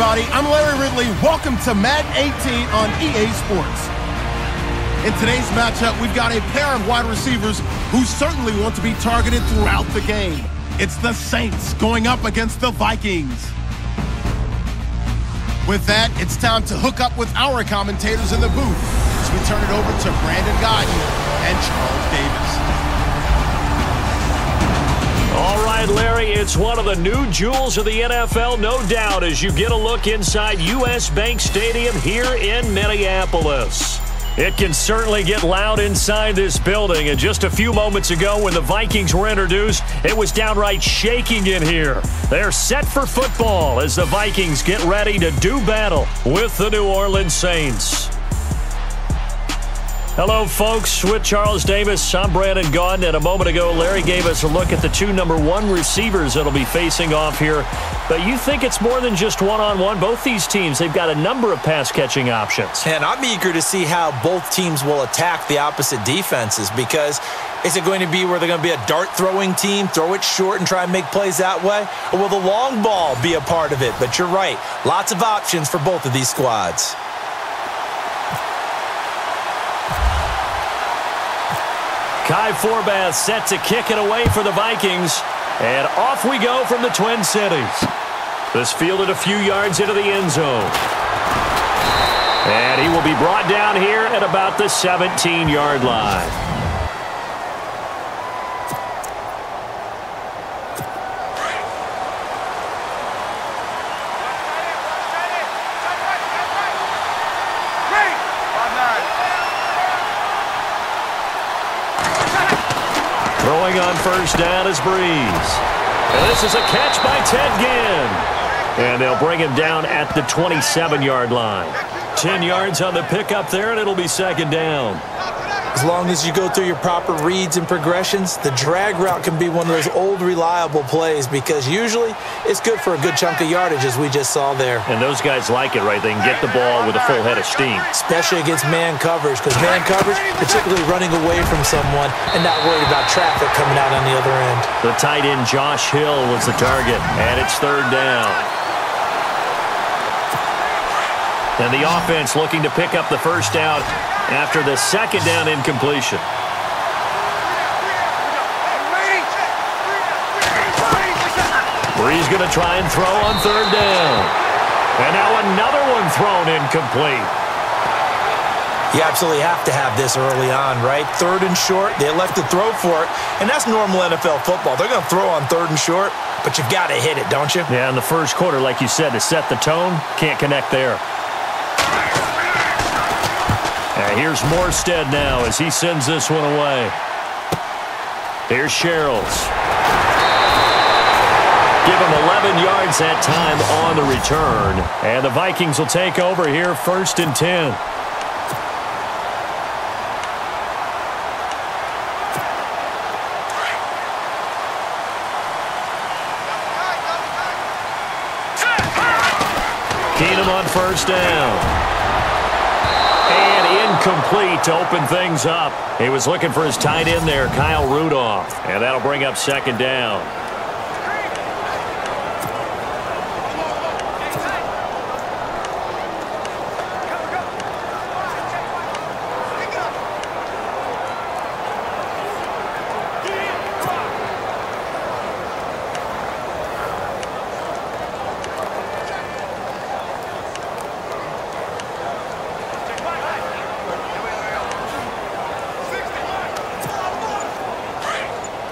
everybody. I'm Larry Ridley. Welcome to Madden 18 on EA Sports. In today's matchup, we've got a pair of wide receivers who certainly want to be targeted throughout the game. It's the Saints going up against the Vikings. With that, it's time to hook up with our commentators in the booth as we turn it over to Brandon Godden and Charles Davis. All right, Larry, it's one of the new jewels of the NFL, no doubt, as you get a look inside U.S. Bank Stadium here in Minneapolis. It can certainly get loud inside this building, and just a few moments ago when the Vikings were introduced, it was downright shaking in here. They're set for football as the Vikings get ready to do battle with the New Orleans Saints. Hello, folks. With Charles Davis, I'm Brandon Gaudin. And a moment ago, Larry gave us a look at the two number one receivers that'll be facing off here. But you think it's more than just one-on-one? Both these teams, they've got a number of pass-catching options. And I'm eager to see how both teams will attack the opposite defenses, because is it going to be where they're going to be a dart-throwing team, throw it short and try and make plays that way? Or will the long ball be a part of it? But you're right. Lots of options for both of these squads. Kai Forbath set to kick it away for the Vikings. And off we go from the Twin Cities. This fielded a few yards into the end zone. And he will be brought down here at about the 17-yard line. Throwing on first down is Breeze. And this is a catch by Ted Ginn. And they'll bring him down at the 27-yard line. 10 yards on the pickup there, and it'll be second down. As long as you go through your proper reads and progressions, the drag route can be one of those old reliable plays, because usually it's good for a good chunk of yardage, as we just saw there. And those guys like it, right? They can get the ball with a full head of steam. Especially against man coverage, because man coverage, particularly running away from someone and not worried about traffic coming out on the other end. The tight end Josh Hill was the target, and it's third down. And the offense looking to pick up the first down after the second down incompletion. Breeze going to try and throw on third down. And now another one thrown incomplete. You absolutely have to have this early on, right? Third and short, they elect to throw for it, and that's normal NFL football. They're going to throw on third and short, but you've got to hit it, don't you? Yeah, in the first quarter, like you said, to set the tone, can't connect there. And here's Morstead now as he sends this one away. Here's Sherrills. Give him 11 yards that time on the return. And the Vikings will take over here, 1st and 10. Keenum on first down. Incomplete to open things up. He was looking for his tight end there, Kyle Rudolph. And that'll bring up second down.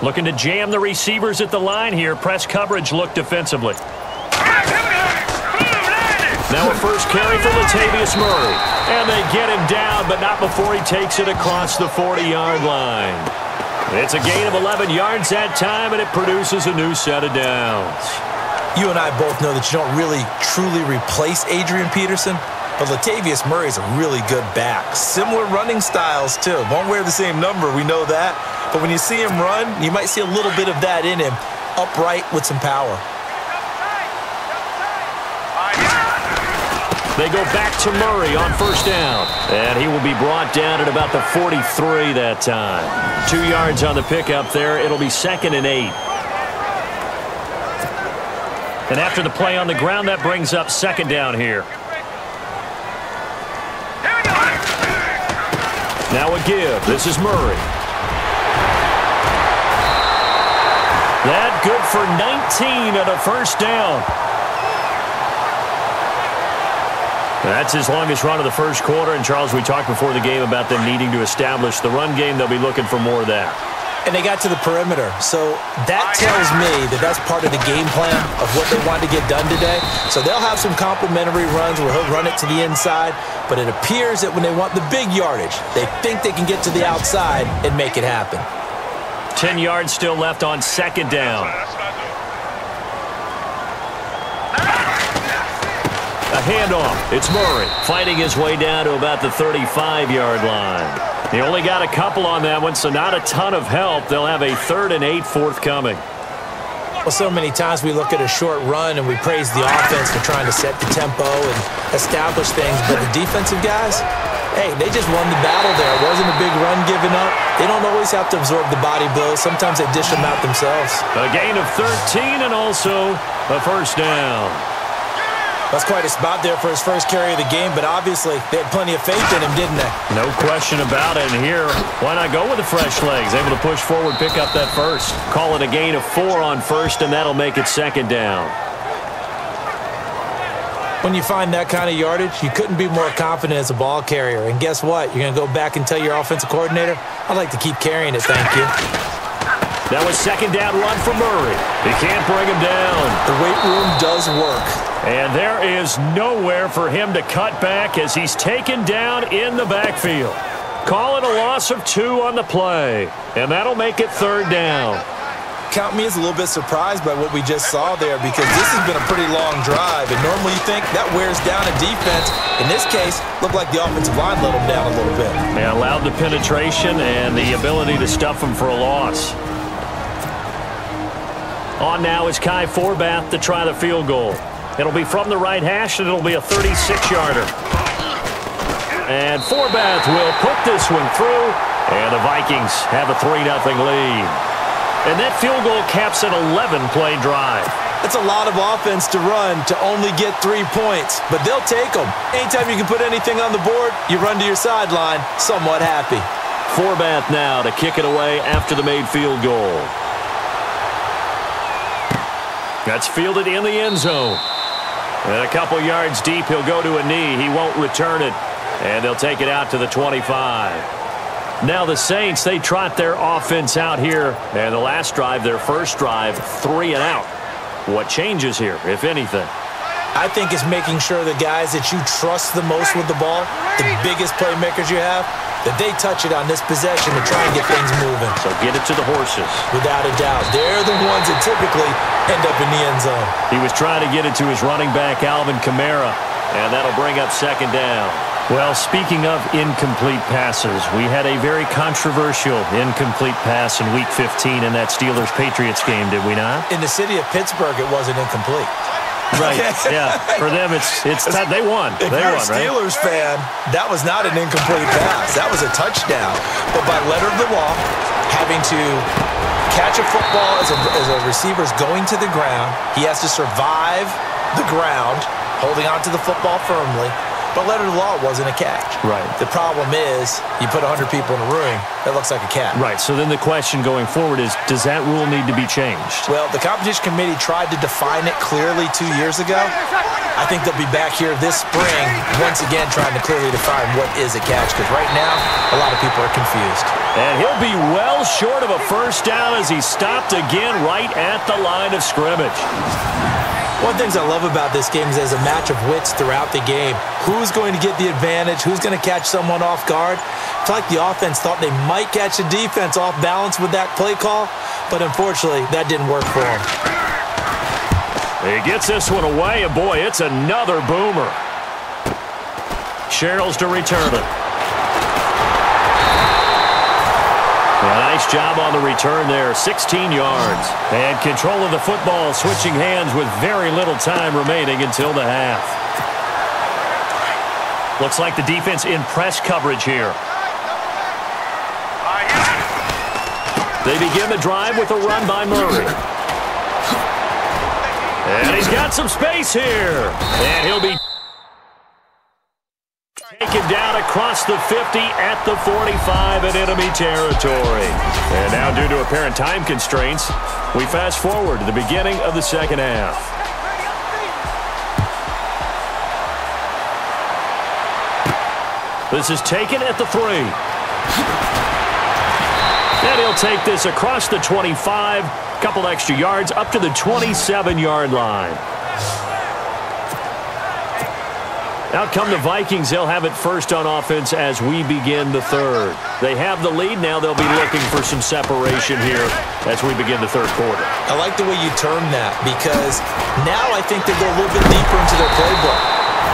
Looking to jam the receivers at the line here. Press coverage look defensively. Now a first carry for Latavius Murray. And they get him down, but not before he takes it across the 40-yard line. It's a gain of 11 yards that time, and it produces a new set of downs. You and I both know that you don't really truly replace Adrian Peterson, but Latavius Murray is a really good back. Similar running styles, too. Won't wear the same number, we know that. But when you see him run, you might see a little bit of that in him, upright with some power. They go back to Murray on first down. And he will be brought down at about the 43 that time. 2 yards on the pickup there. It'll be 2nd and 8. And after the play on the ground, that brings up second down here. Now a give. This is Murray. That good for 19 and a first down. That's his longest run of the first quarter. And, Charles, we talked before the game about them needing to establish the run game. They'll be looking for more of that. And they got to the perimeter. So that tells me that that's part of the game plan of what they want to get done today. So they'll have some complimentary runs where he'll run it to the inside. But it appears that when they want the big yardage, they think they can get to the outside and make it happen. 10 yards still left on second down. A handoff. It's Murray fighting his way down to about the 35-yard line. He only got a couple on that one, so not a ton of help. They'll have a 3rd and 8 forthcoming. Well, so many times we look at a short run and we praise the offense for trying to set the tempo and establish things, but the defensive guys, hey, they just won the battle there. It wasn't a big run given up. They don't always have to absorb the body blows. Sometimes they dish them out themselves. A gain of 13 and also a first down. That's quite a spot there for his first carry of the game, but obviously they had plenty of faith in him, didn't they? No question about it. And here, why not go with the fresh legs? Able to push forward, pick up that first. Call it a gain of 4 on first, and that'll make it second down. When you find that kind of yardage, you couldn't be more confident as a ball carrier. And guess what? You're going to go back and tell your offensive coordinator, I'd like to keep carrying it, thank you. That was second down run for Murray. He can't bring him down. The weight room does work. And there is nowhere for him to cut back as he's taken down in the backfield. Call it a loss of 2 on the play. And that'll make it 3rd down. Count me as a little bit surprised by what we just saw there because this has been a pretty long drive. And normally you think that wears down a defense. In this case, looked like the offensive line let them down a little bit. They allowed the penetration and the ability to stuff them for a loss. On now is Kai Forbath to try the field goal. It'll be from the right hash, and it'll be a 36-yarder. And Forbath will put this one through, and the Vikings have a 3-0 lead. And that field goal caps an 11-play drive. That's a lot of offense to run to only get 3 points, but they'll take them. Anytime you can put anything on the board, you run to your sideline somewhat happy. Forbath now to kick it away after the made field goal. That's fielded in the end zone. And a couple yards deep, he'll go to a knee. He won't return it. And they'll take it out to the 25. Now the Saints, they trot their offense out here. And the last drive, their first drive, 3 and out. What changes here, if anything? I think it's making sure the guys that you trust the most with the ball, the biggest playmakers you have, that they touch it on this possession to try and get things moving. So get it to the horses. Without a doubt. They're the ones that typically end up in the end zone. He was trying to get it to his running back, Alvin Kamara, and that'll bring up second down. Well, speaking of incomplete passes, we had a very controversial incomplete pass in Week 15 in that Steelers-Patriots game, did we not? In the city of Pittsburgh, it wasn't incomplete. Right, yeah. For them, it's time. They won. If you're a Steelers fan, that was not an incomplete pass. That was a touchdown. But by letter of the law, having to catch a football as a receiver's going to the ground, he has to survive the ground, holding onto the football firmly. But letter of the law wasn't a catch. Right. The problem is you put 100 people in a room, that looks like a catch. Right. So then the question going forward is, does that rule need to be changed? Well, the competition committee tried to define it clearly 2 years ago. I think they'll be back here this spring once again trying to clearly define what is a catch because right now a lot of people are confused. And he'll be well short of a first down as he stopped again right at the line of scrimmage. One of the things I love about this game is there's a match of wits throughout the game. Who's going to get the advantage? Who's going to catch someone off guard? It's like the offense thought they might catch the defense off balance with that play call, but unfortunately, that didn't work for them. He gets this one away, and boy, it's another boomer. Sherrills to return it. Nice job on the return there, 16 yards. And control of the football, switching hands with very little time remaining until the half. Looks like the defense in press coverage here. They begin the drive with a run by Murray. And he's got some space here. And he'll be taken down across the 50 at the 45 in enemy territory. And now, due to apparent time constraints, we fast forward to the beginning of the second half. This is taken at the 3. And he'll take this across the 25, couple extra yards up to the 27-yard line. Out come the Vikings. They'll have it first on offense as we begin the third. They have the lead. Now they'll be looking for some separation here as we begin the third quarter. I like the way you termed that because now I think they go a little bit deeper into their playbook.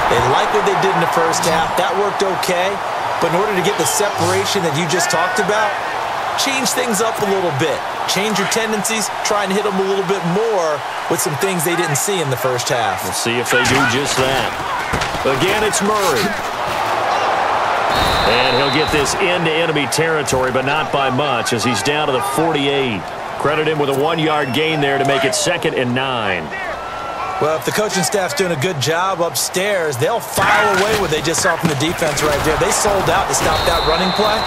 They like what they did in the first half. That worked okay. But in order to get the separation that you just talked about, change things up a little bit. Change your tendencies. Try and hit them a little bit more with some things they didn't see in the first half. We'll see if they do just that. Again, it's Murray. And he'll get this into enemy territory, but not by much as he's down to the 48. Credit him with a 1-yard gain there to make it 2nd and 9. Well, if the coaching staff's doing a good job upstairs, they'll file away what they just saw from the defense right there. They sold out to stop that running play.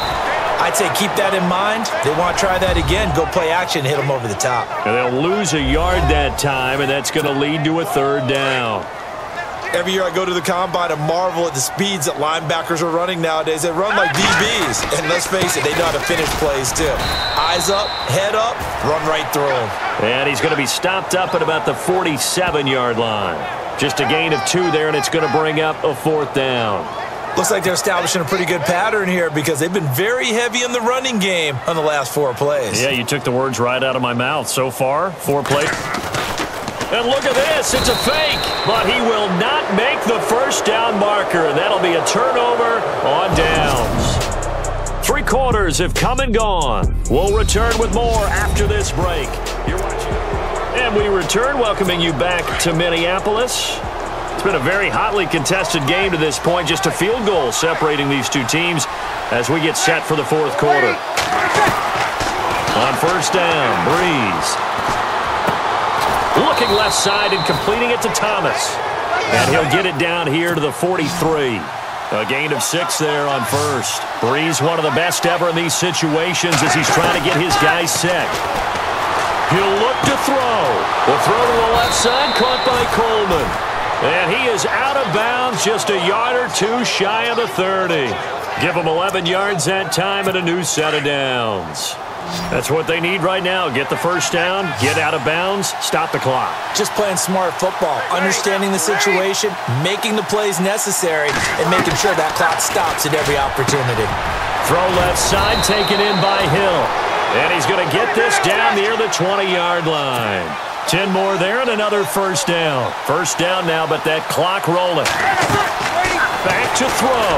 I'd say keep that in mind. They want to try that again. Go play action, hit them over the top. And they'll lose a yard that time, and that's going to lead to a 3rd down. Every year I go to the combine and marvel at the speeds that linebackers are running nowadays. They run like DBs. And let's face it, they know how to finish plays too. Eyes up, head up, run right through them. And he's going to be stopped up at about the 47-yard line. Just a gain of 2 there, and it's going to bring up a 4th down. Looks like they're establishing a pretty good pattern here because they've been very heavy in the running game on the last 4 plays. Yeah, you took the words right out of my mouth. So far, 4 plays. And look at this. It's a fake, but he will not make the first down marker. That'll be a turnover on downs. 3 quarters have come and gone. We'll return with more after this break. You're watching. And we return, welcoming you back to Minneapolis. It's been a very hotly contested game to this point. Just a field goal separating these two teams as we get set for the 4th quarter. On first down, Breeze. Looking left side and completing it to Thomas. And he'll get it down here to the 43. A gain of 6 there on first. Breeze, one of the best ever in these situations as he's trying to get his guys set. He'll look to throw. The throw to the left side, caught by Coleman. And he is out of bounds, just a yard or 2 shy of the 30. Give him 11 yards that time and a new set of downs. That's what they need right now. Get the first down, get out of bounds, stop the clock. Just playing smart football, understanding the situation, making the plays necessary, and making sure that clock stops at every opportunity. Throw left side, taken in by Hill. And he's going to get this down near the 20-yard line. 10 more there and another first down. First down now, but that clock rolling. Back to throw.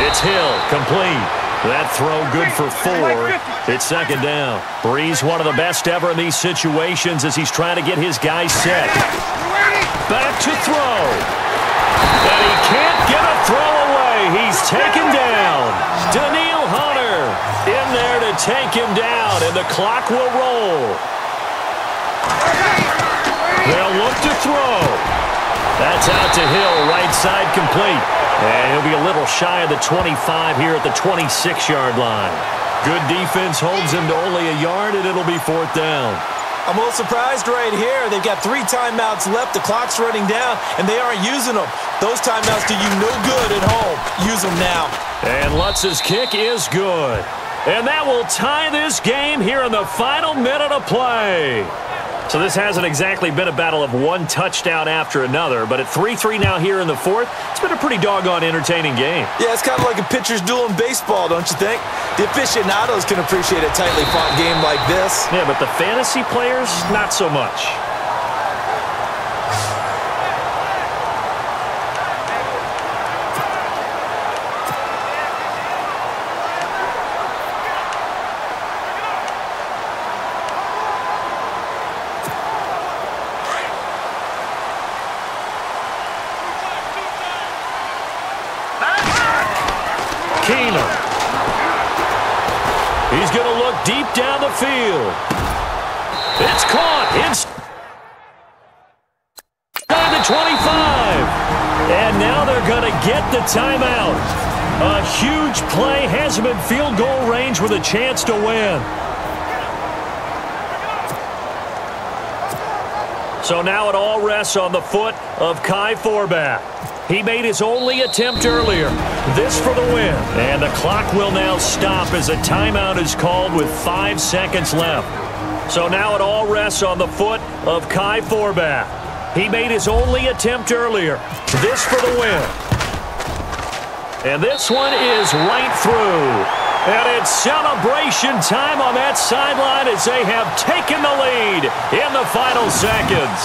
It's Hill, complete. That throw good for 4. It's 2nd down. Breeze, one of the best ever in these situations as he's trying to get his guys set. Back to throw. And he can't get a throw away. He's taken down. Daniil Hunter in there to take him down, and the clock will roll. They'll look to throw. That's out to Hill, right side complete. And he'll be a little shy of the 25 here at the 26-yard line. Good defense holds him to only a yard, and it'll be 4th down. I'm a little surprised right here. They've got 3 timeouts left. The clock's running down, and they aren't using them. Those timeouts do you no good at home. Use them now. And Lutz's kick is good. And that will tie this game here in the final minute of play. So this hasn't exactly been a battle of one touchdown after another, but at 3-3 now here in the 4th, it's been a pretty doggone entertaining game. Yeah, it's kind of like a pitcher's duel in baseball, don't you think? The aficionados can appreciate a tightly fought game like this. Yeah, but the fantasy players, not so much. He's going to look deep down the field. It's caught. the 25. And now they're going to get the timeout. A huge play has him in field goal range with a chance to win. So now it all rests on the foot of Kai Forbath. He made his only attempt earlier. This for the win. And the clock will now stop as a timeout is called with 5 seconds left. So now it all rests on the foot of Kai Forbath. He made his only attempt earlier. This for the win. And this one is right through. And it's celebration time on that sideline as they have taken the lead in the final seconds.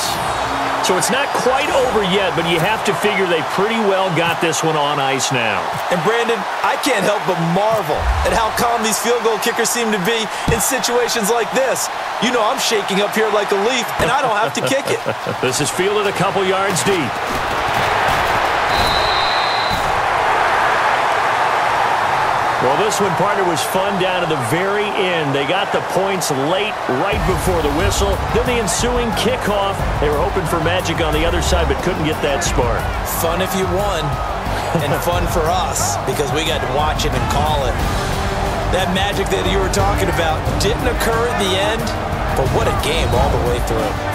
So it's not quite over yet, but you have to figure they pretty well got this one on ice now. And Brandon, I can't help but marvel at how calm these field goal kickers seem to be in situations like this. You know I'm shaking up here like a leaf, and I don't have to kick it. This is fielded a couple yards deep. Well, this one, partner, was fun down to the very end. They got the points late, right before the whistle. Then the ensuing kickoff. They were hoping for magic on the other side, but couldn't get that spark. Fun if you won, and fun for us, because we got to watch it and call it. That magic that you were talking about didn't occur at the end, but what a game all the way through.